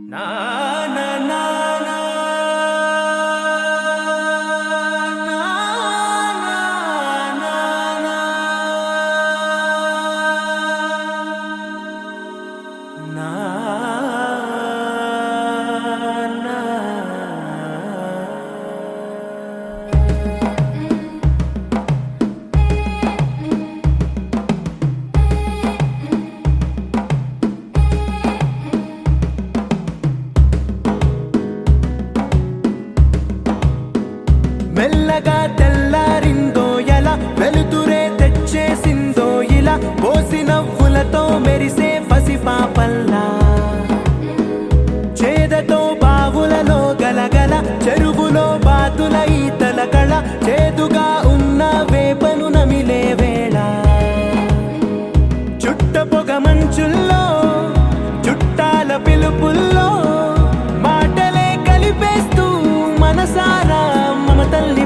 నా నా నా నా నా నా నా నా మెల్లగా తెల్లారిందో ఎలా వెలుతురే తెచ్చేసిందో ఇలా పోసి నవ్వులతో మెరిసే పసిపాపల్లా చేదతో బావులలో గలగల చెరువులో బాతుల ఈతల కళ చేదుగా ఉన్న వేపను నమిలే వేళ చుట్ట పొగ మంచుల్లో చుట్టాల పిలుపుల్లో మాటలే కలిపేస్తూ మనసారా మమతల్ని